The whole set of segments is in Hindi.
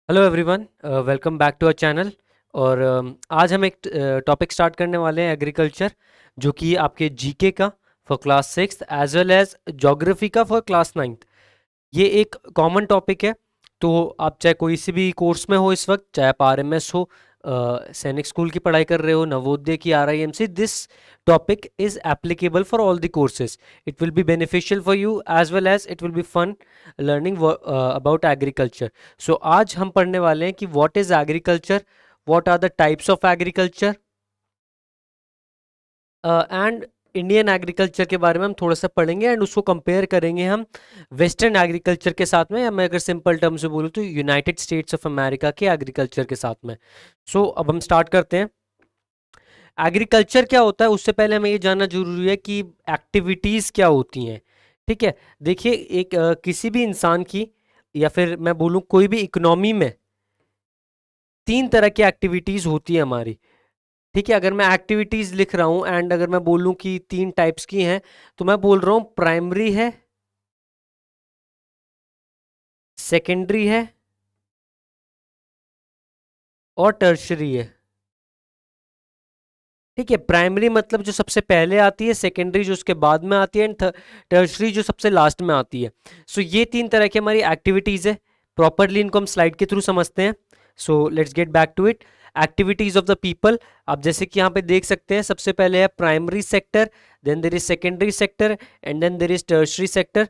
Hello everyone, welcome back to our channel. और आज हम एक टॉपिक स्टार्ट करने वाले हैं एग्रीकल्चर, जो कि आपके जीके का for class 6 as well as geography का फॉर क्लास 9। ये एक कॉमन टॉपिक है। तो आप चाहे कोई सी भी कोर्स में हो इस वक्त, चाहे आप आरएमएस हो, सैनिक स्कूल की पढ़ाई कर रहे हो, नवोदय की, RIMC, this topic is applicable for all the courses. It will be beneficial for you as well as it will be fun learning about agriculture. So आज हम पढ़ने वाले हैं कि what is agriculture, what are the types of agriculture, and Indian agriculture के बारे में हम थोड़ा सा पढ़ेंगे एंड उसको कंपेयर करेंगे हम वेस्टर्न एग्रीकल्चर के साथ में, या मैं अगर सिंपल टर्म से बोलूँ तो यूनाइटेड स्टेट्स ऑफ अमेरिका के एग्रीकल्चर के साथ में। अब हम स्टार्ट करते हैं। एग्रीकल्चर क्या होता है, उससे पहले हमें ये जानना जरूरी है कि एक्टिविटीज़ क्या होती हैं। ठीक है, देखिए, एक किसी भी इंसान की, या फिर मैं बोलूँ कोई भी इकोनॉमी में, तीन तरह की एक्टिविटीज़ होती है हमारी। ठीक है, अगर मैं एक्टिविटीज लिख रहा हूं एंड अगर मैं बोलूं कि तीन टाइप्स की हैं, तो मैं बोल रहा हूं प्राइमरी है, सेकेंडरी है और टर्शरी है। ठीक है, प्राइमरी मतलब जो सबसे पहले आती है, सेकेंडरी जो उसके बाद में आती है, एंड टर्शरी जो सबसे लास्ट में आती है। ये तीन तरह की हमारी एक्टिविटीज है। प्रॉपरली इनको हम स्लाइड के थ्रू समझते हैं। Let's get back to it. Activities of the people, आप जैसे कि यहाँ पे देख सकते हैं, सबसे पहले है primary sector, then there is secondary sector, and then there is tertiary sector.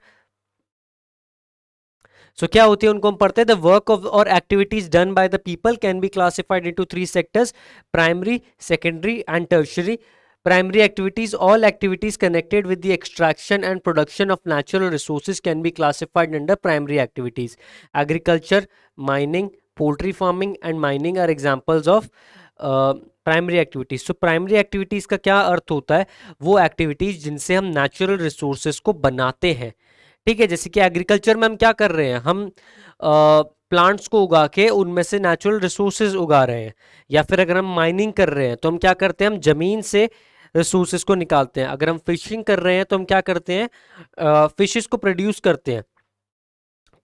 क्या होती है उनको हम पढ़ते हैं। द वर्क ऑफ और activities done by the people can be classified into three sectors: primary, secondary and tertiary. Primary activities, all activities connected with the extraction and production of natural resources can be classified under primary activities. Agriculture, mining, poultry farming and mining are examples of primary activities. Primary activities का क्या अर्थ होता है? वो एक्टिविटीज जिनसे हम नेचुरल रिसोर्सेज को बनाते हैं। ठीक है, जैसे कि एग्रीकल्चर में हम क्या कर रहे हैं, हम प्लांट्स को उगा के उनमें से नेचुरल रिसोर्सेज उगा रहे हैं। या फिर अगर हम माइनिंग कर रहे हैं तो हम क्या करते हैं, हम जमीन से रिसोर्सेज को निकालते हैं। अगर हम फिशिंग कर रहे हैं तो हम क्या करते हैं, फिशेस को प्रोड्यूस करते हैं।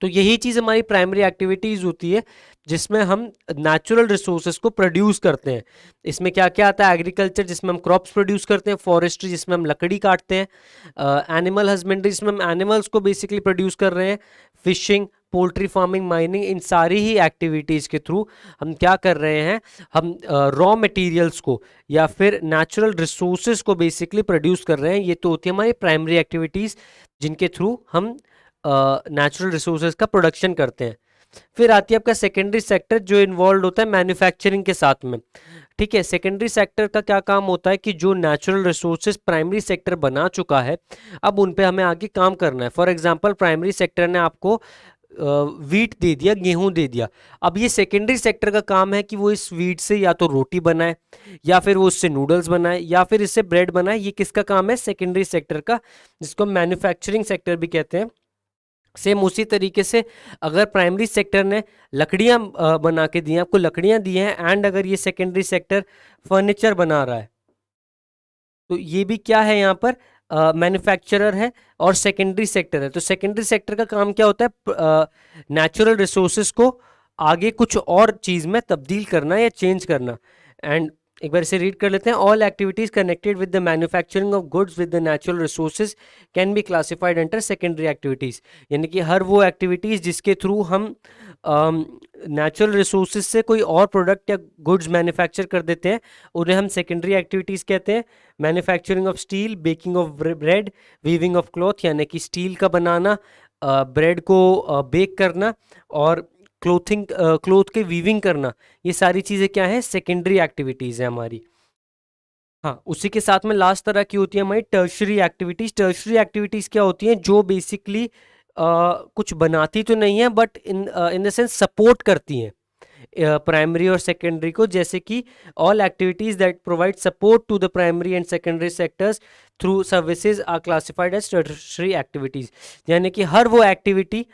तो यही चीज़ हमारी प्राइमरी एक्टिविटीज़ होती है, जिसमें हम नेचुरल रिसोर्सेज को प्रोड्यूस करते हैं। इसमें क्या क्या आता है? एग्रीकल्चर, जिसमें हम क्रॉप्स प्रोड्यूस करते हैं; फॉरेस्ट्री, जिसमें हम लकड़ी काटते हैं; एनिमल हस्बेंड्री, जिसमें हम एनिमल्स को बेसिकली प्रोड्यूस कर रहे हैं; फिशिंग, पोल्ट्री फार्मिंग, माइनिंग, इन सारी ही एक्टिविटीज़ के थ्रू हम क्या कर रहे हैं, हम रॉ मटेरियल्स को या फिर नेचुरल रिसोर्सेज को बेसिकली प्रोड्यूस कर रहे हैं। ये तो होती है हमारी प्राइमरी एक्टिविटीज़, जिनके थ्रू हम नेचुरल रिसोर्सेज का प्रोडक्शन करते हैं। फिर आती है आपका सेकेंडरी सेक्टर, जो इन्वॉल्व होता है मैन्युफैक्चरिंग के साथ में। ठीक है, सेकेंडरी सेक्टर का क्या काम होता है कि जो नेचुरल रिसोर्सेज प्राइमरी सेक्टर बना चुका है, अब उन पे हमें आगे काम करना है। फॉर एग्जांपल, प्राइमरी सेक्टर ने आपको वीट दे दिया, गेहूं दे दिया। अब ये सेकेंडरी सेक्टर का काम है कि वो इस वीट से या तो रोटी बनाए, या फिर वो उससे नूडल्स बनाए, या फिर इससे ब्रेड बनाए। ये किसका काम है? सेकेंडरी सेक्टर का, जिसको मैन्युफैक्चरिंग सेक्टर भी कहते हैं। सेम उसी तरीके से अगर प्राइमरी सेक्टर ने लकड़ियां बना के दी हैं, आपको लकड़ियां दी हैं, एंड अगर ये सेकेंडरी सेक्टर फर्नीचर बना रहा है, तो ये भी क्या है यहाँ पर? मैन्युफैक्चरर है और सेकेंडरी सेक्टर है। तो सेकेंडरी सेक्टर का काम क्या होता है? नेचुरल रिसोर्सेज को आगे कुछ और चीज़ में तब्दील करना या चेंज करना। एंड एक बार इसे रीड कर लेते हैं। All activities connected with the manufacturing of goods with the natural resources can be classified under secondary activities. यानी कि हर वो एक्टिविटीज जिसके थ्रू हम नेचुरल रिसोर्सेज से कोई और प्रोडक्ट या गुड्स मैन्युफैक्चर कर देते हैं, उन्हें हम सेकेंडरी एक्टिविटीज कहते हैं। Manufacturing of steel, baking of bread, weaving of cloth, यानी कि स्टील का बनाना, ब्रेड को बेक करना, और क्लोथ के वीविंग करना, ये सारी चीज़ें क्या है? सेकेंडरी एक्टिविटीज़ है हमारी। हाँ, उसी के साथ में लास्ट तरह की होती है हमारी टर्शरी एक्टिविटीज़। टर्शरी एक्टिविटीज़ क्या होती हैं? जो बेसिकली कुछ बनाती तो नहीं है, but in the sense support करती हैं प्राइमरी और सेकेंडरी को। जैसे कि all activities that provide support to the primary and secondary sectors through services are classified as tertiary activities. यानी कि हर वो एक्टिविटी,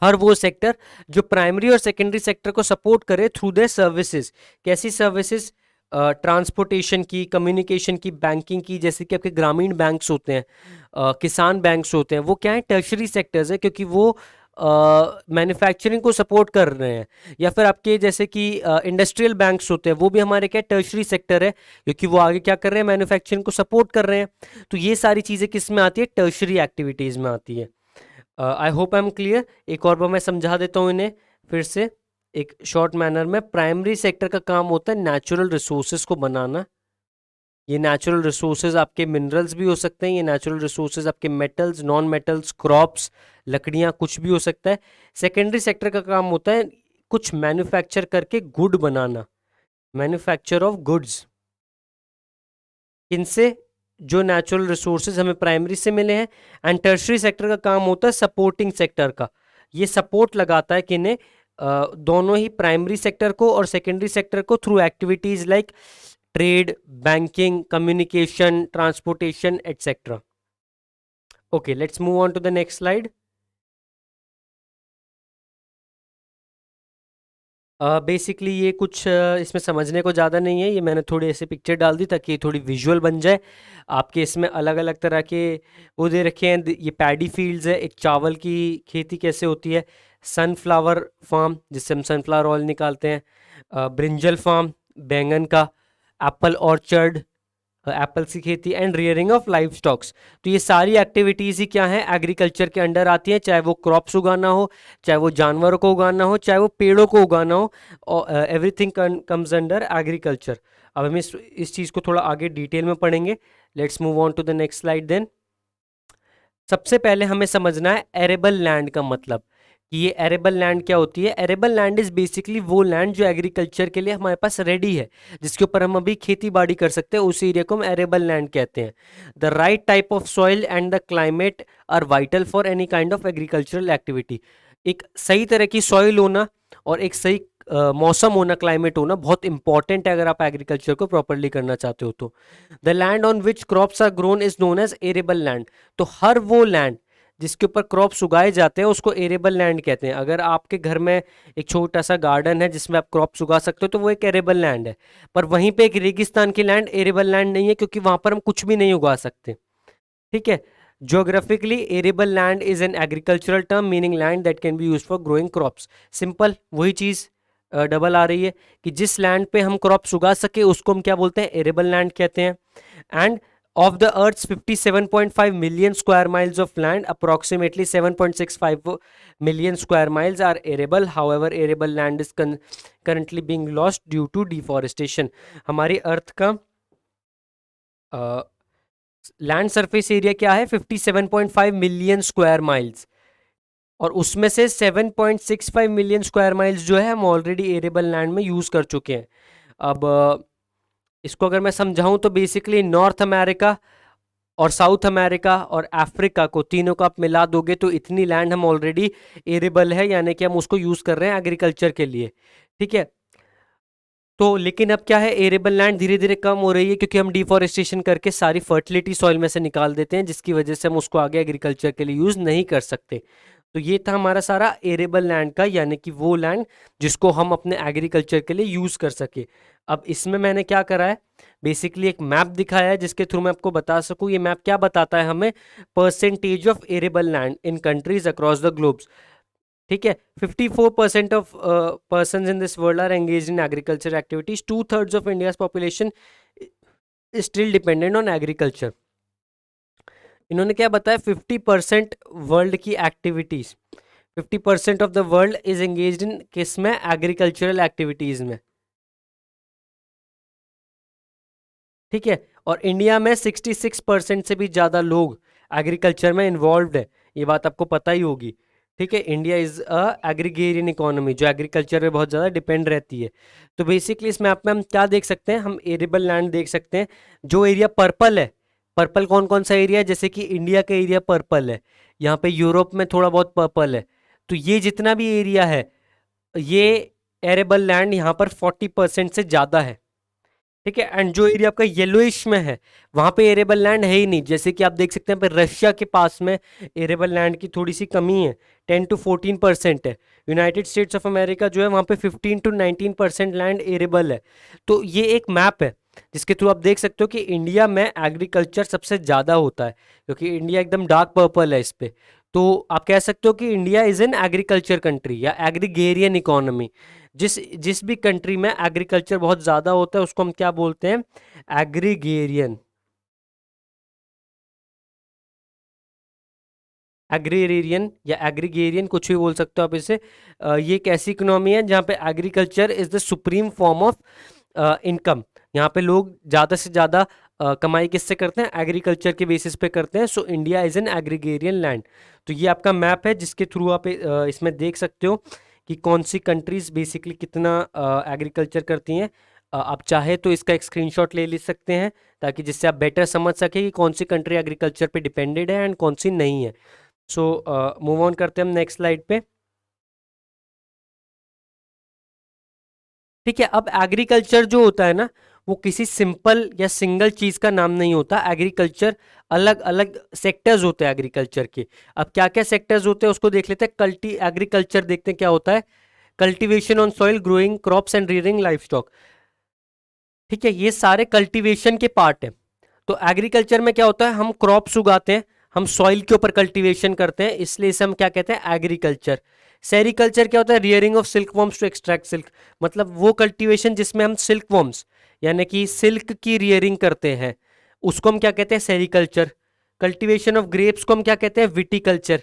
हर वो सेक्टर जो प्राइमरी और सेकेंडरी सेक्टर को सपोर्ट करे थ्रू देयर सर्विसेज। कैसी सर्विसेज? ट्रांसपोर्टेशन की, कम्युनिकेशन की, बैंकिंग की, जैसे कि आपके ग्रामीण बैंक्स होते हैं, किसान बैंक्स होते हैं, वो क्या है? टर्शरी सेक्टर्स है, क्योंकि वो मैन्युफैक्चरिंग को सपोर्ट कर रहे हैं, या फिर आपके जैसे कि इंडस्ट्रियल बैंक्स होते हैं, वो भी हमारे क्या टर्शरी सेक्टर है, क्योंकि वो आगे क्या कर रहे हैं, मैन्युफैक्चरिंग को सपोर्ट कर रहे हैं। तो ये सारी चीज़ें किस में आती है, टर्शरी एक्टिविटीज़ में आती है। I hope I am clear. एक और बार मैं समझा देता हूँ इन्हें फिर से एक शॉर्ट मैनर में। प्राइमरी सेक्टर का काम होता है नेचुरल रिसोर्सेज को बनाना। ये नेचुरल रिसोर्सेज आपके मिनरल्स भी हो सकते हैं, ये नेचुरल रिसोर्सेज आपके मेटल्स, नॉन मेटल्स, क्रॉप्स, लकड़ियाँ, कुछ भी हो सकता है। सेकेंडरी सेक्टर का काम होता है कुछ मैन्युफैक्चर करके good banana, manufacture of goods. इनसे जो नेचुरल रिसोर्सेज हमें प्राइमरी से मिले हैं। एंड टर्शरी सेक्टर का काम होता है सपोर्टिंग सेक्टर का, ये सपोर्ट लगाता है कि इन्हें दोनों ही प्राइमरी सेक्टर को और सेकेंडरी सेक्टर को through activities like trade, banking, communication, transportation etcetera. Okay, let's move on to the next slide. Basically ये कुछ इसमें समझने को ज़्यादा नहीं है, ये मैंने थोड़ी ऐसे पिक्चर डाल दी ताकि ये थोड़ी विजुअल बन जाए। आपके इसमें अलग अलग तरह के वो दे रखे हैं। ये पैडी फील्ड्स है, एक चावल की खेती कैसे होती है, सनफ्लावर फार्म जिससे हम सनफ्लावर ऑयल निकालते हैं, ब्रिंजल फार्म बैंगन का, एप्पल ऑर्चर्ड एप्पल्स की खेती, and rearing of live stocks. तो ये सारी एक्टिविटीज़ ही क्या है, एग्रीकल्चर के अंडर आती हैं, चाहे वो क्रॉप्स उगाना हो, चाहे वो जानवरों को उगाना हो, चाहे वो पेड़ों को उगाना हो, और एवरीथिंग कम्स अंडर एग्रीकल्चर। अब हम इस चीज़ को थोड़ा आगे डिटेल में पढ़ेंगे। Let's move on to the next slide then. सबसे पहले हमें समझना है एरेबल लैंड का मतलब, कि ये एरेबल लैंड क्या होती है। एरेबल लैंड इज बेसिकली वो लैंड जो एग्रीकल्चर के लिए हमारे पास रेडी है, जिसके ऊपर हम अभी खेती बाड़ी कर सकते हैं, उस एरिया को हम एरेबल लैंड कहते हैं। The right type of soil and the climate are vital for any kind of agricultural activity. एक सही तरह की सॉइल होना और एक सही मौसम होना, क्लाइमेट होना बहुत इंपॉर्टेंट है अगर आप एग्रीकल्चर को प्रॉपरली करना चाहते हो तो। The land on which crops are grown is known as arable land. तो हर वो लैंड जिसके ऊपर क्रॉप्स उगाए जाते हैं उसको एरेबल लैंड कहते हैं। अगर आपके घर में एक छोटा सा गार्डन है जिसमें आप क्रॉप्स उगा सकते हो तो वो एक एरेबल लैंड है। पर वहीं पे एक रेगिस्तान की लैंड एरेबल लैंड नहीं है, क्योंकि वहां पर हम कुछ भी नहीं उगा सकते। ठीक है। Geographically, arable land is an agricultural term meaning land that can be used for growing crops. Simple, वही चीज़ डबल आ रही है कि जिस लैंड पे हम क्रॉप्स उगा सके उसको हम क्या बोलते हैं, एरेबल लैंड कहते हैं। And of the earth's 57.5 million square miles of land, approximately 7.65 million square miles are arable. However arable land is currently being lost due to deforestation. हमारी अर्थ का लैंड सरफेस एरिया क्या है, 57.5 मिलियन स्क्वायर माइल्स, और उसमें से 7.65 मिलियन स्क्वायर माइल्स जो है हम ऑलरेडी एरेबल लैंड में यूज़ कर चुके हैं। अब इसको अगर मैं समझाऊं तो बेसिकली नॉर्थ अमेरिका और साउथ अमेरिका और अफ्रीका को तीनों को आप मिला दोगे तो इतनी लैंड हम ऑलरेडी एरेबल है, यानी कि हम उसको यूज़ कर रहे हैं एग्रीकल्चर के लिए। ठीक है। तो लेकिन अब क्या है, एरेबल लैंड धीरे धीरे कम हो रही है क्योंकि हम डिफॉरेस्टेशन करके सारी फर्टिलिटी सॉइल में से निकाल देते हैं, जिसकी वजह से हम उसको आगे एग्रीकल्चर के लिए यूज़ नहीं कर सकते। तो ये था हमारा सारा एरेबल लैंड का, यानी कि वो लैंड जिसको हम अपने एग्रीकल्चर के लिए यूज़ कर सके। अब इसमें मैंने क्या करा है, बेसिकली एक मैप दिखाया है जिसके थ्रू मैं आपको बता सकूँ। ये मैप क्या बताता है हमें, percentage of arable land in countries across the globes. ठीक है। 54% of person in this world are engage in agriculture activities. 2/3 of India's population still dependent on agriculture. इन्होंने क्या बताया, 50% वर्ल्ड की activities, 50% of the world is engage in किस में, एग्रीकल्चरल एक्टिविटीज में। ठीक है। और इंडिया में 66% से भी ज़्यादा लोग एग्रीकल्चर में इन्वॉल्व है, ये बात आपको पता ही होगी। ठीक है। India is a agrarian economy जो एग्रीकल्चर पे बहुत ज़्यादा डिपेंड रहती है। तो बेसिकली इस मैप में हम क्या देख सकते हैं, हम एरेबल लैंड देख सकते हैं। जो एरिया पर्पल है, पर्पल कौन कौन सा एरिया है, जैसे कि इंडिया का एरिया पर्पल है, यहाँ पे यूरोप में थोड़ा बहुत पर्पल है। तो ये जितना भी एरिया है, ये एरेबल लैंड यहाँ पर 40% से ज़्यादा है। ठीक है। एंड जो एरिया आपका येलोइश में है वहां पे एरेबल लैंड है ही नहीं, जैसे कि आप देख सकते हैं रशिया के पास में एरेबल लैंड की थोड़ी सी कमी है, 10 to 14% है। यूनाइटेड स्टेट्स ऑफ अमेरिका जो है वहां पे 15 to 19% लैंड एरेबल है। तो ये एक मैप है जिसके थ्रू आप देख सकते हो कि इंडिया में एग्रीकल्चर सबसे ज़्यादा होता है, क्योंकि इंडिया एकदम डार्क पर्पल है इस पे। तो आप कह सकते हो कि India is an agriculture country या एग्रीगेरियन इकोनॉमी। जिस जिस भी कंट्री में एग्रीकल्चर बहुत ज़्यादा होता है उसको हम क्या बोलते हैं, एग्रीगेरियन। एग्रीरियन या एग्रीगेरियन कुछ भी बोल सकते हो आप इसे। ये एक ऐसी इकोनॉमी है जहाँ पे agriculture is the supreme form of income. यहाँ पे लोग ज़्यादा से ज़्यादा कमाई किससे करते हैं, एग्रीकल्चर के बेसिस पे करते हैं। So India is an agrarian land. तो ये आपका मैप है जिसके थ्रू आप इसमें देख सकते हो कि कौन सी कंट्रीज बेसिकली कितना एग्रीकल्चर करती हैं। आप चाहे तो इसका एक स्क्रीनशॉट ले सकते हैं ताकि जिससे आप बेटर समझ सकें कि कौन सी कंट्री एग्रीकल्चर पे डिपेंडेड है एंड कौन सी नहीं है। सो मूव ऑन करते हैं हम नेक्स्ट स्लाइड पे। ठीक है, अब एग्रीकल्चर जो होता है ना, वो किसी सिंपल या सिंगल चीज का नाम नहीं होता। एग्रीकल्चर अलग अलग सेक्टर्स होते हैं एग्रीकल्चर के। अब क्या क्या सेक्टर्स होते हैं उसको देख लेते हैं। कल्टी एग्रीकल्चर देखते हैं क्या होता है। Cultivation on soil, growing crops and rearing life stock. ठीक है, ये सारे कल्टीवेशन के पार्ट है। तो एग्रीकल्चर में क्या होता है, हम क्रॉप्स उगाते हैं, हम सॉइल के ऊपर कल्टीवेशन करते हैं, इसलिए इसे हम क्या कहते हैं, एग्रीकल्चर। सेरिकल्चर क्या होता है, rearing of silk worms to extract silk. मतलब वो कल्टीवेशन जिसमें हम सिल्क वॉर्म्स यानी कि सिल्क की रियरिंग करते हैं, उसको हम क्या कहते हैं, सेरिकल्चर। कल्टीवेशन ऑफ ग्रेप्स को हम क्या कहते हैं, विटिकल्चर।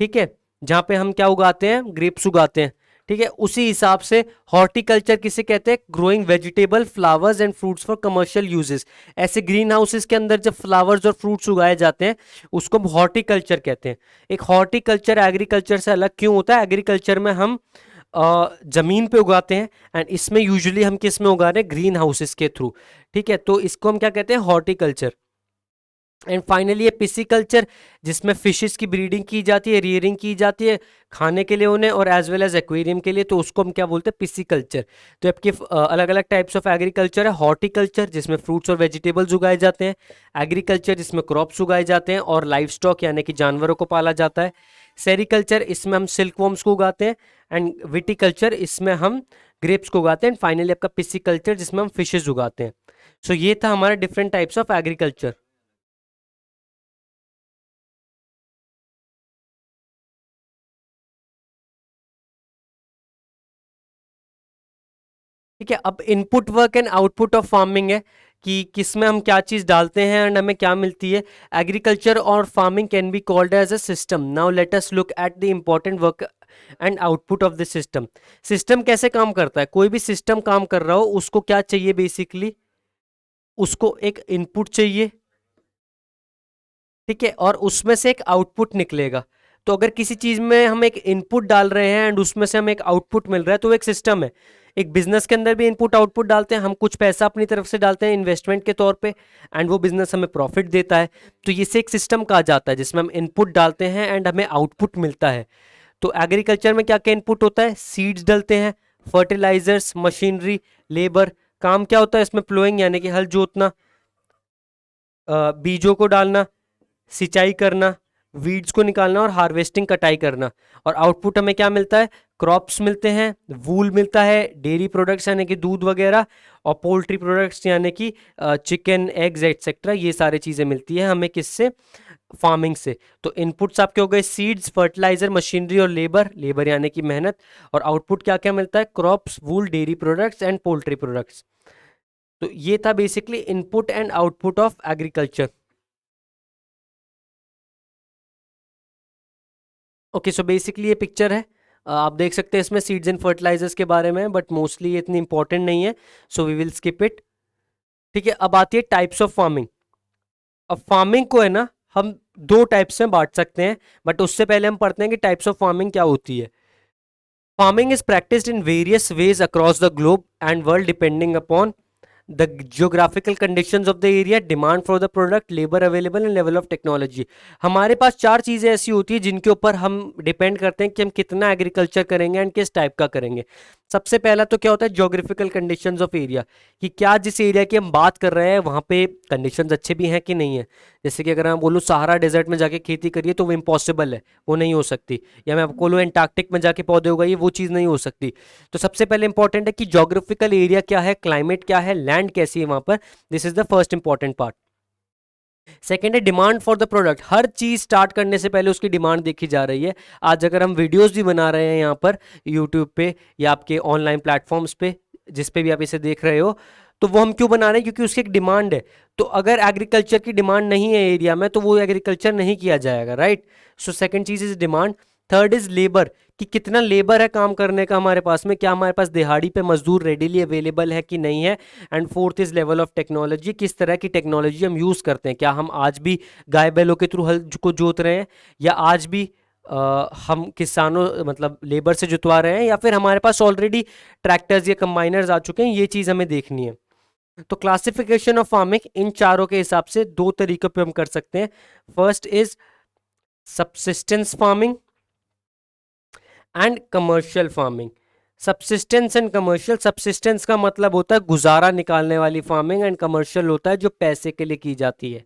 ठीक है, जहाँ पे हम क्या उगाते हैं, ग्रेप्स उगाते हैं। ठीक है, उसी हिसाब से हॉर्टिकल्चर किसे कहते हैं, growing vegetable flowers and fruits for commercial uses. ऐसे ग्रीन हाउसेस के अंदर जब फ्लावर्स और फ्रूट्स उगाए जाते हैं उसको हम हॉर्टिकल्चर कहते हैं। एक हॉर्टिकल्चर एग्रीकल्चर से अलग क्यों होता है, एग्रीकल्चर में हम जमीन पे उगाते हैं एंड इसमें यूजुअली हम किस में उगा रहे हैं, ग्रीन हाउसेस के थ्रू। ठीक है, तो इसको हम क्या कहते हैं, हॉर्टिकल्चर। एंड फाइनली ये पिसिकल्चर, जिसमें फिशेस की ब्रीडिंग की जाती है, रियरिंग की जाती है खाने के लिए उन्हें और एज वेल एज एक्वेरियम के लिए, तो उसको हम क्या बोलते हैं, पिसिकल्चर। तो आपके अलग अलग टाइप्स ऑफ एग्रीकल्चर है। हॉर्टिकल्चर जिसमें फ्रूट्स और वेजिटेबल्स उगाए जाते हैं, एग्रीकल्चर जिसमें क्रॉप्स उगाए जाते हैं और लाइफ स्टॉक यानी कि जानवरों को पाला जाता है। सेरिकल्चर इसमें हम सिल्क वॉर्म्स को उगाते हैं एंड विटिकल्चर इसमें हम ग्रेप्स को उगाते हैं। एंड फाइनली आपका पिसिकल्चर जिसमें हम फिशेज उगाते हैं। सो ये था हमारा डिफरेंट टाइप्स ऑफ एग्रीकल्चर। ठीक है, अब input work and output of farming है कि किसमें हम क्या चीज डालते हैं एंड हमें क्या मिलती है। एग्रीकल्चर और farming can be called as a system. Now let us look at the important work and output of the system. System कैसे काम करता है, कोई भी सिस्टम काम कर रहा हो उसको क्या चाहिए, बेसिकली उसको एक इनपुट चाहिए। ठीक है, और उसमें से एक आउटपुट निकलेगा। तो अगर किसी चीज में हम एक इनपुट डाल रहे हैं एंड उसमें से हमें एक आउटपुट मिल रहा है तो वो एक सिस्टम है। एक बिजनेस के अंदर भी इनपुट आउटपुट डालते हैं, हम कुछ पैसा अपनी तरफ से डालते हैं इन्वेस्टमेंट के तौर पे एंड वो बिजनेस हमें प्रॉफिट देता है। तो ये से एक सिस्टम कहा जाता है जिसमें हम इनपुट डालते हैं एंड हमें आउटपुट मिलता है। तो एग्रीकल्चर में क्या क्या इनपुट होता है, सीड्स डलते हैं, फर्टिलाइजर्स, मशीनरी, लेबर। काम क्या होता है इसमें, प्लोइंग यानी कि हल जोतना, बीजों को डालना, सिंचाई करना, वीड्स को निकालना और हार्वेस्टिंग कटाई करना। और आउटपुट हमें क्या मिलता है, क्रॉप्स मिलते हैं, वूल मिलता है, डेयरी प्रोडक्ट्स यानी कि दूध वगैरह, और पोल्ट्री प्रोडक्ट्स यानी कि चिकन, एग्स एक्सेट्रा। ये सारी चीज़ें मिलती है हमें किससे, फार्मिंग से। तो इनपुट्स आपके हो गए सीड्स, फर्टिलाइजर, मशीनरी और लेबर। लेबर यानी कि मेहनत। और आउटपुट क्या क्या मिलता है, crops, wool, dairy products and poultry products. तो ये था basically input and output of agriculture. Okay, so basically ये पिक्चर है। आप देख सकते हैं इसमें सीड्स एंड फर्टिलाइजर्स के बारे में, बट मोस्टली ये इतनी इंपॉर्टेंट नहीं है, so we will skip it. ठीक है, अब आती है टाइप्स ऑफ फार्मिंग। अब फार्मिंग को है ना, हम दो टाइप्स में बांट सकते हैं, बट उससे पहले हम पढ़ते हैं कि टाइप्स ऑफ फार्मिंग क्या होती है। Farming is practised in various ways across the globe and world depending upon the geographical conditions of the area, demand for the product, labor available and level of technology। हमारे पास चार चीज़ें ऐसी होती है जिनके ऊपर हम डिपेंड करते हैं कि हम कितना एग्रीकल्चर करेंगे एंड किस टाइप का करेंगे। सबसे पहला तो क्या होता है, जोग्राफिकल कंडीशंस ऑफ एरिया, कि क्या जिस एरिया की हम बात कर रहे हैं वहाँ पे कंडीशंस अच्छे भी हैं कि नहीं है। जैसे कि अगर मैं बोलूँ सहारा डेजर्ट में जाके खेती करिए तो वो इम्पॉसिबल है, वो नहीं हो सकती। या मैं आपको बोलूँ एंटार्क्टिक में जाके पौधे उगाइए, वो चीज़ नहीं हो सकती। तो सबसे पहले इंपॉर्टेंट है कि जोग्राफिकल एरिया क्या है, क्लाइमेट क्या है, लैंड कैसी है वहाँ पर। This is the first important part. Second है डिमांड फॉर द प्रोडक्ट। हर चीज़ स्टार्ट करने से पहले उसकी डिमांड देखी जा रही है। आज अगर हम वीडियोस भी बना रहे हैं यहाँ पर यूट्यूब पे या आपके ऑनलाइन प्लेटफॉर्म्स पे, जिस पे भी आप इसे देख रहे हो, तो वो हम क्यों बना रहे हैं? क्योंकि उसकी एक डिमांड है। तो अगर एग्रीकल्चर की डिमांड नहीं है एरिया में, तो वो एग्रीकल्चर नहीं किया जाएगा, right? So second cheese is demand. Third is labour, कि कितना लेबर है काम करने का हमारे पास में, क्या हमारे पास दिहाड़ी पे मजदूर रेडीली अवेलेबल है कि नहीं है। And fourth is level of technology, किस तरह की टेक्नोलॉजी हम यूज़ करते हैं। क्या हम आज भी गाय बैलों के थ्रू हल को जोत रहे हैं, या आज भी हम किसानों मतलब लेबर से जुतवा रहे हैं, या फिर हमारे पास ऑलरेडी ट्रैक्टर्स या कंबाइनर्स आ चुके हैं। ये चीज़ हमें देखनी है। तो क्लासिफिकेशन ऑफ फार्मिंग इन चारों के हिसाब से दो तरीकों पे हम कर सकते हैं। First is subsistence farming and commercial farming. Subsistence and commercial, subsistence का मतलब होता है गुजारा निकालने वाली फार्मिंग, एंड कमर्शियल होता है जो पैसे के लिए की जाती है।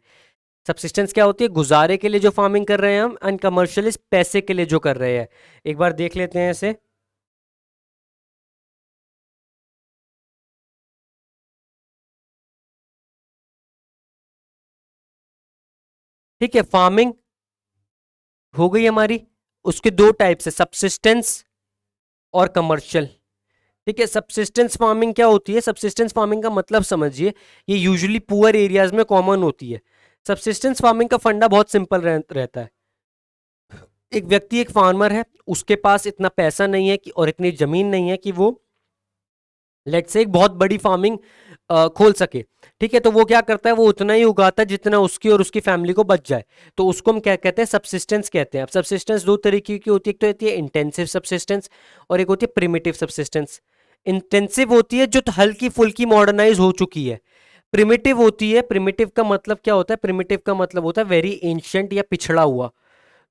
सबसिस्टेंस क्या होती है? गुजारे के लिए जो फार्मिंग कर रहे हैं हम, एंड कमर्शियल इस पैसे के लिए जो कर रहे हैं। एक बार देख लेते हैं इसे। ठीक है, फार्मिंग हो गई हमारी। उसके दो टाइप्स है, सबसिस्टेंस और कमर्शियल। ठीक है, सबसिस्टेंस फार्मिंग क्या होती है? सबसिस्टेंस फार्मिंग का मतलब समझिए, ये यूजुअली पुअर एरियाज में कॉमन होती है। सबसिस्टेंस फार्मिंग का फंडा बहुत सिंपल रहता है। एक व्यक्ति, एक फार्मर है, उसके पास इतना पैसा नहीं है कि, और इतनी जमीन नहीं है कि वो लेट से एक बहुत बड़ी फार्मिंग खोल सके। ठीक है, तो वो क्या करता है? वो उतना ही उगाता है जितना उसकी और उसकी फैमिली को बच जाए। तो उसको हम क्या कहते हैं? सबसिस्टेंस कहते हैं। अब सबसिस्टेंस दो तरीके की होती है, एक तो होती है इंटेंसिव सबसिस्टेंस, और एक होती है प्रिमिटिव सबसिस्टेंस। इंटेंसिव होती है जो हल्की फुल्की मॉडर्नाइज हो चुकी है। प्रिमिटिव होती है, प्रिमिटिव का मतलब क्या होता है? प्रिमिटिव का मतलब होता है वेरी एंशियंट या पिछड़ा हुआ।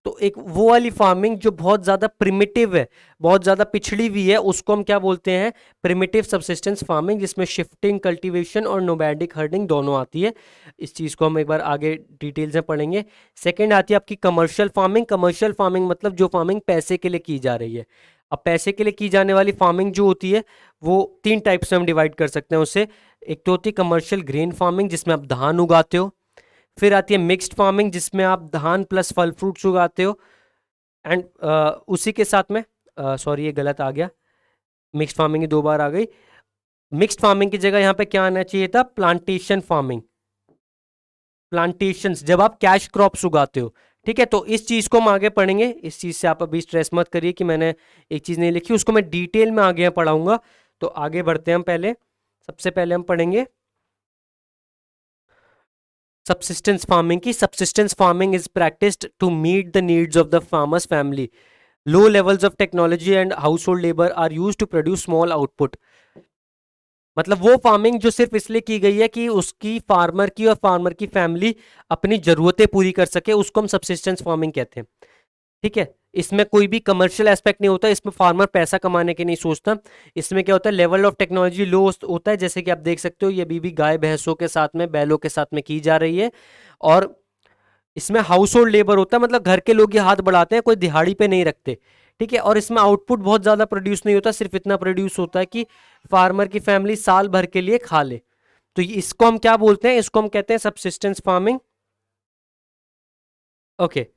तो एक वो वाली फार्मिंग जो बहुत ज़्यादा प्रिमिटिव है, बहुत ज़्यादा पिछड़ी हुई है, उसको हम क्या बोलते हैं? प्रिमिटिव सबसिस्टेंस फार्मिंग, जिसमें शिफ्टिंग, कल्टीवेशन और नोमैडिक हर्डिंग दोनों आती है। इस चीज़ को हम एक बार आगे डिटेल्स में पढ़ेंगे। सेकंड आती है आपकी कमर्शियल फार्मिंग। कमर्शियल फार्मिंग मतलब जो फार्मिंग पैसे के लिए की जा रही है। अब पैसे के लिए की जाने वाली फार्मिंग जो होती है, वो तीन टाइप्स में हम डिवाइड कर सकते हैं उसे। एक तो होती है कमर्शियल ग्रेन फार्मिंग, जिसमें आप धान उगाते हो। फिर आती है मिक्स्ड फार्मिंग, जिसमें आप धान प्लस फल फ्रूट्स उगाते हो। एंड उसी के साथ में, सॉरी ये गलत आ गया, मिक्स्ड फार्मिंग ही दो बार आ गई। मिक्स्ड फार्मिंग की जगह यहाँ पे क्या आना चाहिए था? Plantation farming. प्लांटेशंस, जब आप कैश क्रॉप्स उगाते हो। ठीक है, तो इस चीज़ को हम आगे पढ़ेंगे। इस चीज़ से आप अभी स्ट्रेस मत करिए कि मैंने एक चीज़ नहीं लिखी, उसको मैं डिटेल में आगे पढ़ाऊंगा। तो आगे बढ़ते हैं हम। पहले सबसे पहले हम पढ़ेंगे subsistence farming की। subsistence farming is practiced to meet the needs of the farmer's family. Low levels of technology and household labor are used to produce small output. मतलब वो फार्मिंग जो सिर्फ इसलिए की गई है कि उसकी फार्मर की और फार्मर की फैमिली अपनी जरूरतें पूरी कर सके, उसको हम सबसिस्टेंस फार्मिंग कहते हैं। ठीक है, इसमें कोई भी कमर्शियल एस्पेक्ट नहीं होता, इसमें फार्मर पैसा कमाने के नहीं सोचता। इसमें क्या होता है? लेवल ऑफ टेक्नोलॉजी लो होता है, जैसे कि आप देख सकते हो ये अभी भी गाय भैंसों के साथ में, बैलों के साथ में की जा रही है। और इसमें हाउस होल्ड लेबर होता है, मतलब घर के लोग ये हाथ बढ़ाते हैं, कोई दिहाड़ी पे नहीं रखते। ठीक है, और इसमें आउटपुट बहुत ज़्यादा प्रोड्यूस नहीं होता, सिर्फ इतना प्रोड्यूस होता है कि फार्मर की फैमिली साल भर के लिए खा ले। तो इसको हम क्या बोलते हैं? इसको हम कहते हैं subsistence farming. Okay.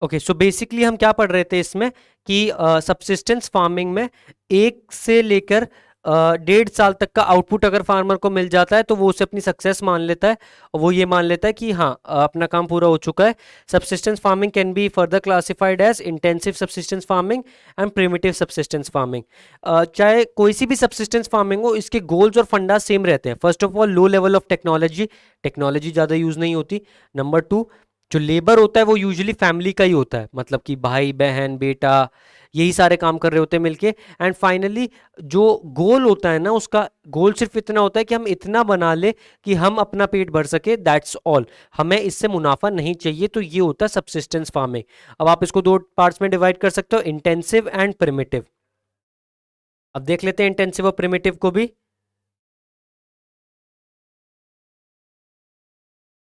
Okay, so basically हम क्या पढ़ रहे थे इसमें कि सब्सिस्टेंस फार्मिंग में 1 से लेकर 1.5 साल तक का आउटपुट अगर फार्मर को मिल जाता है तो वो उसे अपनी सक्सेस मान लेता है, और वो ये मान लेता है कि हाँ, अपना काम पूरा हो चुका है। Subsistence farming can be further classified as intensive subsistence farming and primitive subsistence farming. चाहे कोई सी भी सब्सिस्टेंस फार्मिंग हो, इसके गोल्स और फंडा सेम रहते हैं। First of all, low level of technology, technology ज़्यादा यूज़ नहीं होती। नंबर टू, जो लेबर होता है वो यूजुअली फैमिली का ही होता है, मतलब कि भाई बहन बेटा यही सारे काम कर रहे होते हैं मिलके। एंड फाइनली जो गोल होता है ना, उसका गोल सिर्फ इतना होता है कि हम इतना बना ले कि हम अपना पेट भर सके, दैट्स ऑल। हमें इससे मुनाफा नहीं चाहिए। तो ये होता है सब्सिस्टेंस फार्मिंग। अब आप इसको 2 पार्ट्स में डिवाइड कर सकते हो, इंटेंसिव एंड प्रिमिटिव। अब देख लेते हैं इंटेंसिव और प्रिमिटिव को भी।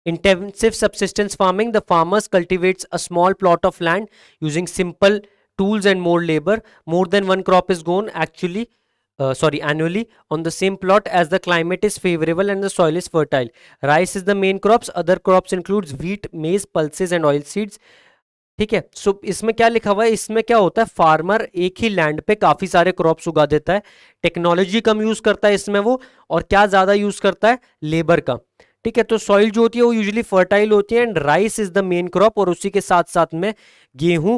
Intensive subsistence farming, the farmers cultivates a small plot of land using simple tools and more labor. More than one crop is grown annually on the same plot as the climate is favorable and the soil is fertile. Rice is the main crops. Other crops includes wheat, maize, pulses and oil seeds. ठीक है, सो इसमें क्या लिखा हुआ है, इसमें क्या होता है, फार्मर एक ही लैंड पे काफी सारे क्रॉप्स उगा देता है। टेक्नोलॉजी कम यूज करता है इसमें वो, और क्या ज्यादा यूज करता है, लेबर का। ठीक है, तो सॉइल जो होती है वो यूजुअली फर्टाइल होती है, and rice is the main crop, और उसी के साथ साथ में गेहूं,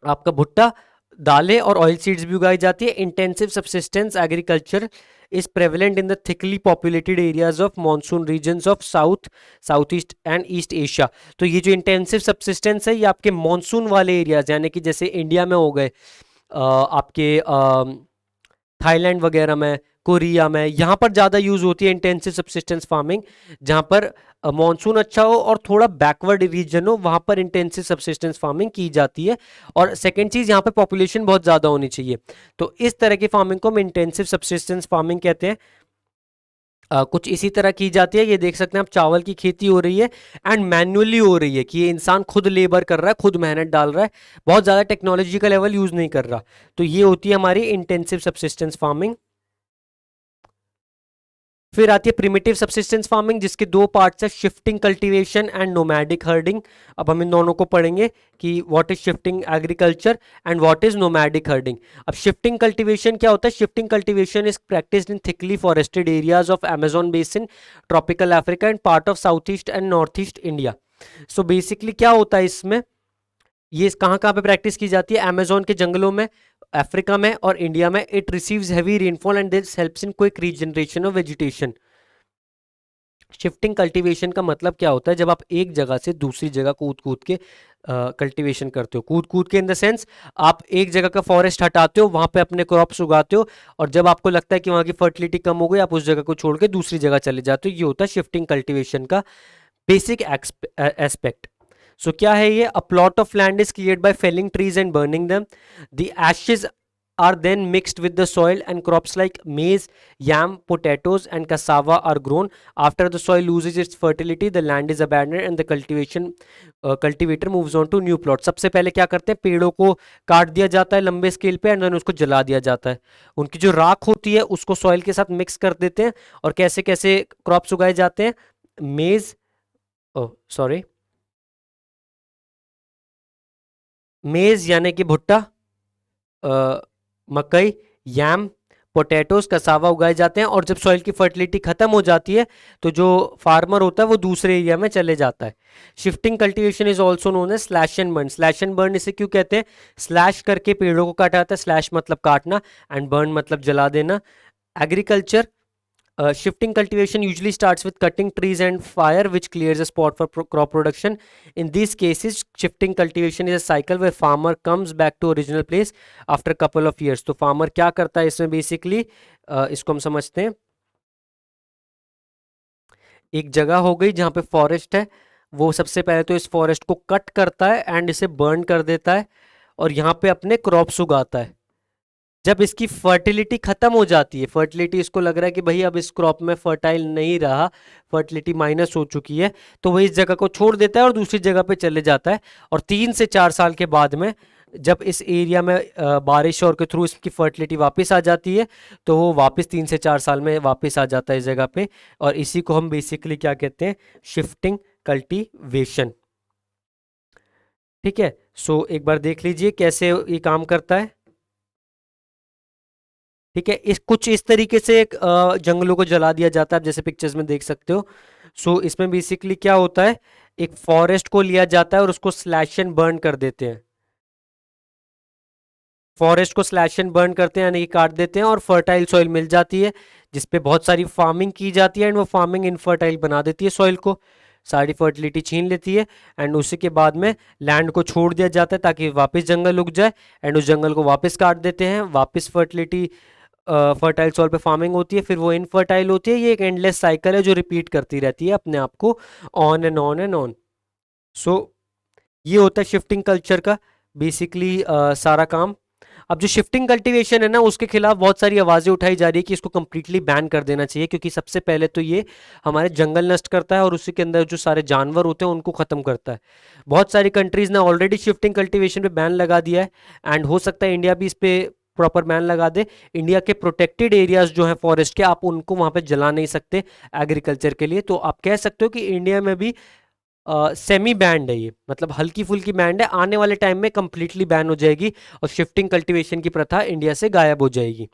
आपका भुट्टा, दालें और ऑयल सीड्स भी उगाई जाती है। Intensive subsistence agriculture is prevalent in the thickly populated areas of monsoon regions of south east and east Asia. तो ये जो इंटेंसिव सब्सिस्टेंस है, ये आपके मॉनसून वाले एरियाज, यानी कि जैसे इंडिया में हो गए, आपके थाईलैंड वगैरह में, कोरिया में, यहाँ पर ज़्यादा यूज़ होती है इंटेंसिव सब्सिस्टेंस फार्मिंग। जहाँ पर मॉनसून अच्छा हो और थोड़ा बैकवर्ड रीजन हो, वहाँ पर इंटेंसिव सब्सिस्टेंस फार्मिंग की जाती है। और सेकेंड चीज़, यहाँ पर पॉपुलेशन बहुत ज़्यादा होनी चाहिए। तो इस तरह की फार्मिंग को हम इंटेंसिव सब्सिस्टेंस फार्मिंग कहते हैं। कुछ इसी तरह की जाती है, ये देख सकते हैं आप, चावल की खेती हो रही है एंड मैन्युअली हो रही है, कि ये इंसान खुद लेबर कर रहा है, खुद मेहनत डाल रहा है, बहुत ज़्यादा टेक्नोलॉजी का लेवल यूज़ नहीं कर रहा। तो ये होती है हमारी इंटेंसिव सब्सिस्टेंस फार्मिंग। फिर आती है प्रिमिटिव सब्सिस्टेंस फार्मिंग, जिसके 2 पार्ट्स है, shifting cultivation and nomadic herding. अब हम इन दोनों को पढ़ेंगे कि what is shifting agriculture and what is nomadic herding. अब शिफ्टिंग कल्टीवेशन क्या होता है? Shifting cultivation is practised in thickly forested areas of Amazon basin, tropical Africa and part of south east and north east India. So basically क्या होता है इसमें, ये कहाँ कहाँ पे प्रैक्टिस की जाती है? अमेजोन के जंगलों में, अफ्रीका में और इंडिया में। It receives heavy rainfall and this helps in quick regeneration of vegetation. Shifting cultivation का मतलब क्या होता है? जब आप एक जगह से दूसरी जगह कूद कूद के कल्टीवेशन करते हो, कूद कूद के इन द सेंस, आप एक जगह का फॉरेस्ट हटाते हो, वहां पे अपने क्रॉप्स उगाते हो, और जब आपको लगता है कि वहां की फर्टिलिटी कम हो गई, आप उस जगह को छोड़ के दूसरी जगह चले जाते हो। ये होता है शिफ्टिंग कल्टीवेशन का बेसिक एस्पेक्ट। सो क्या है ये? A plot of land is cleared by felling trees and burning them. The ashes are then mixed with the soil and crops like maize, yam, potatoes and cassava are grown. After the soil loses its fertility, the land is abandoned and the cultivator moves on to new plot. सबसे पहले क्या करते हैं, पेड़ों को काट दिया जाता है लंबे स्केल पे, एंड देन उसको जला दिया जाता है। उनकी जो राख होती है उसको सॉइल के साथ मिक्स कर देते हैं, और कैसे कैसे क्रॉप्स उगाए जाते हैं? मेज, सॉरी, मेज यानी कि भुट्टा, मकई, यैम, पोटैटोज, कसावा उगाए जाते हैं। और जब सॉइल की फर्टिलिटी खत्म हो जाती है, तो जो फार्मर होता है वो दूसरे एरिया में चले जाता है। Shifting cultivation is also known as slash and burn. Slash and burn इसे क्यों कहते हैं? स्लैश करके पेड़ों को काटा जाता है, स्लैश मतलब काटना, एंड बर्न मतलब जला देना। Agriculture shifting cultivation usually starts with cutting trees and fire, which clears a spot for crop production. In these cases, shifting cultivation is a cycle where farmer comes back to original place after a couple of years. तो farmer क्या करता है इसमें बेसिकली, इसको हम समझते हैं। एक जगह हो गई जहाँ पे फॉरेस्ट है, वो सबसे पहले तो इस फॉरेस्ट को कट करता है एंड इसे बर्न कर देता है, और यहाँ पे अपने क्रॉप्स उगाता है। जब इसकी फर्टिलिटी खत्म हो जाती है, फर्टिलिटी इसको लग रहा है कि भाई अब इस क्रॉप में फर्टाइल नहीं रहा, फर्टिलिटी माइनस हो चुकी है, तो वह इस जगह को छोड़ देता है और दूसरी जगह पे चले जाता है। और 3 से 4 साल के बाद में जब इस एरिया में बारिश और के थ्रू इसकी फर्टिलिटी वापस आ जाती है, तो वो वापस 3 से 4 साल में वापस आ जाता है इस जगह पे। और इसी को हम बेसिकली क्या कहते हैं? Shifting cultivation. ठीक है, सो एक बार देख लीजिए कैसे ये काम करता है। ठीक है, इस कुछ इस तरीके से जंगलों को जला दिया जाता है, आप जैसे पिक्चर्स में देख सकते हो। सो इसमें बेसिकली क्या होता है, एक फॉरेस्ट को लिया जाता है और उसको स्लैश एंड बर्न कर देते हैं। फॉरेस्ट को स्लैश एंड बर्न करते हैं, यानी कि काट देते हैं, और फर्टाइल सॉइल मिल जाती है जिसपे बहुत सारी फार्मिंग की जाती है, एंड वो फार्मिंग इनफर्टाइल बना देती है सॉइल को, सारी फर्टिलिटी छीन लेती है। एंड उसी के बाद में लैंड को छोड़ दिया जाता है ताकि वापस जंगल उग जाए, एंड उस जंगल को वापस काट देते हैं, वापस फर्टिलिटी फर्टाइल सॉइल पे फार्मिंग होती है, फिर वो इनफर्टाइल होती है। ये एक एंडलेस साइकिल है जो रिपीट करती रहती है अपने आप को, on and on and on. So ये होता है शिफ्टिंग कल्चर का बेसिकली सारा काम। अब जो शिफ्टिंग कल्टीवेशन है ना, उसके खिलाफ बहुत सारी आवाज़ें उठाई जा रही है कि इसको कम्प्लीटली बैन कर देना चाहिए, क्योंकि सबसे पहले तो ये हमारे जंगल नष्ट करता है और उसी के अंदर जो सारे जानवर होते हैं उनको ख़त्म करता है। बहुत सारी कंट्रीज़ ने ऑलरेडी शिफ्टिंग कल्टीवेशन पे बैन लगा दिया है, एंड हो सकता है इंडिया भी इस पे प्रॉपर बैन लगा दे। इंडिया के प्रोटेक्टेड एरियाज जो हैं फॉरेस्ट के, आप उनको वहाँ पे जला नहीं सकते एग्रीकल्चर के लिए, तो आप कह सकते हो कि इंडिया में भी सेमी बैंड है ये, मतलब हल्की फुल्की बैंड है। आने वाले टाइम में कंप्लीटली बैन हो जाएगी और शिफ्टिंग कल्टीवेशन की प्रथा इंडिया से गायब हो जाएगी,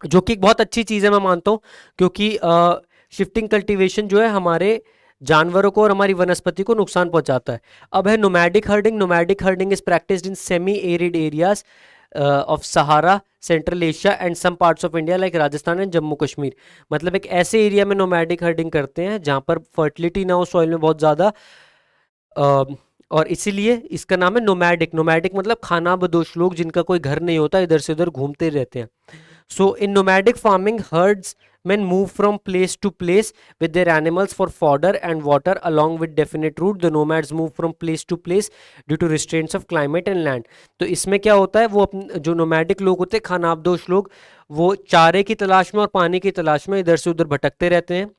जो कि एक बहुत अच्छी चीज़ है मैं मानता हूँ, क्योंकि शिफ्टिंग कल्टीवेशन जो है हमारे जानवरों को और हमारी वनस्पति को नुकसान पहुंचाता है। अब है nomadic herding. Nomadic herding is practised in semi arid areas of Sahara, central Asia and some parts of India like Rajasthan and Jammu Kashmir. मतलब एक ऐसे एरिया में नोमैडिक हर्डिंग करते हैं जहाँ पर फर्टिलिटी ना हो सॉइल में बहुत ज़्यादा, और इसीलिए इसका नाम है नोमैडिक। नोमैडिक मतलब खानाबदोश लोग जिनका कोई घर नहीं होता, इधर से उधर घूमते रहते हैं। So in nomadic farming, herdsmen move from place to place with their animals for fodder and water along with definite route. The nomads move from place to place due to restraints of climate and land. तो इसमें क्या होता है, वो अपने जो nomadic लोग होते हैं, खानाबदोश लोग, वो चारे की तलाश में और पानी की तलाश में इधर से उधर भटकते रहते हैं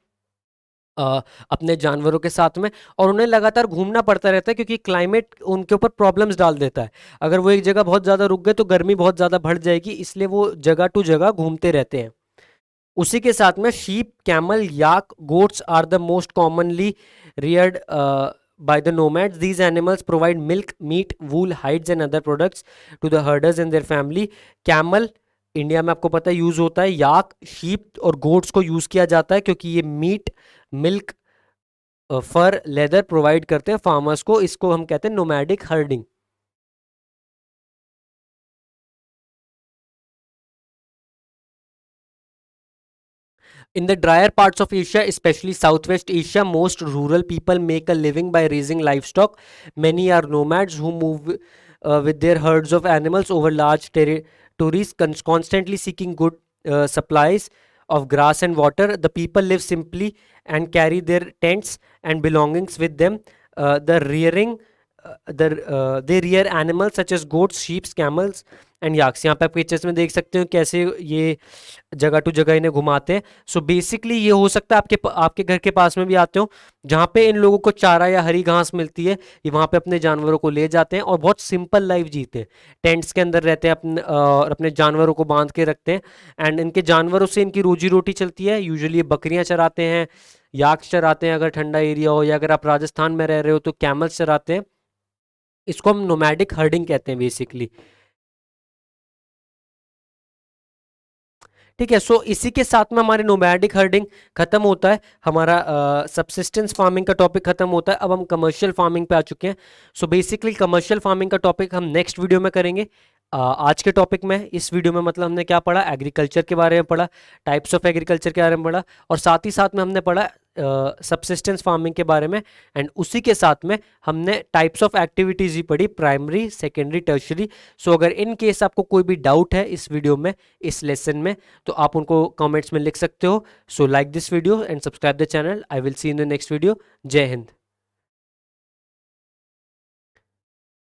अपने जानवरों के साथ में, और उन्हें लगातार घूमना पड़ता रहता है क्योंकि क्लाइमेट उनके ऊपर प्रॉब्लम्स डाल देता है। अगर वो एक जगह बहुत ज़्यादा रुक गए तो गर्मी बहुत ज़्यादा बढ़ जाएगी, इसलिए वो जगह टू जगह घूमते रहते हैं। उसी के साथ में sheep, camel, yak, goats are the most commonly reared by the nomads. These animals provide milk, meat, wool, hides and other products to the herders and their family. Camel India में आपको पता है यूज होता है, याक, शीप और गोट्स को यूज किया जाता है क्योंकि ये मीट, मिल्क, फर, लेदर प्रोवाइड करते हैं फार्मर्स को। इसको हम कहते हैं nomadic herding. In the drier parts of Asia, especially Southwest Asia, most rural people make a living by raising livestock. Many are nomads who move with their herds of animals over large territories, constantly seeking good supplies of grass and water. The people live simply and carry their tents and belongings with them. They rear animals such as goats, sheep, camels and yaks. यहाँ पे आप पिक्चर्स में देख सकते हो कैसे ये जगह टू जगह इन्हें घुमाते हैं। सो बेसिकली ये हो सकता है आपके घर के पास में भी आते हो जहाँ पे इन लोगों को चारा या हरी घास मिलती है, ये वहाँ पे अपने जानवरों को ले जाते हैं और बहुत सिंपल लाइफ जीते हैं, टेंट्स के अंदर रहते हैं अपने और अपने जानवरों को बांध के रखते हैं। एंड इनके जानवरों से इनकी रोजी रोटी चलती है। यूजुअली ये बकरियाँ चराते हैं, याक्स चराते हैं अगर ठंडा एरिया हो, या अगर आप राजस्थान में रह रहे हो तो कैमल्स चराते हैं। इसको हम नोमैडिक हर्डिंग कहते हैं बेसिकली। ठीक है, सो इसी के साथ में हमारे नोमैडिक हर्डिंग खत्म होता है, हमारा सबसिस्टेंस फार्मिंग का टॉपिक खत्म होता है। अब हम कमर्शियल फार्मिंग पे आ चुके हैं। सो बेसिकली कमर्शियल फार्मिंग का टॉपिक हम नेक्स्ट वीडियो में करेंगे। आज के टॉपिक में, इस वीडियो में मतलब हमने क्या पढ़ा, एग्रीकल्चर के बारे में पढ़ा, टाइप्स ऑफ एग्रीकल्चर के बारे में पढ़ा, और साथ ही साथ में हमने पढ़ा सबसिस्टेंस फार्मिंग के बारे में। एंड उसी के साथ में हमने टाइप्स ऑफ एक्टिविटीज़ भी पढ़ी, प्राइमरी, सेकेंडरी, टर्शरी। सो अगर इन केस आपको कोई भी डाउट है इस वीडियो में, इस लेसन में, तो आप उनको कमेंट्स में लिख सकते हो। So like this video and subscribe the channel. I will see in the next video. जय हिंद।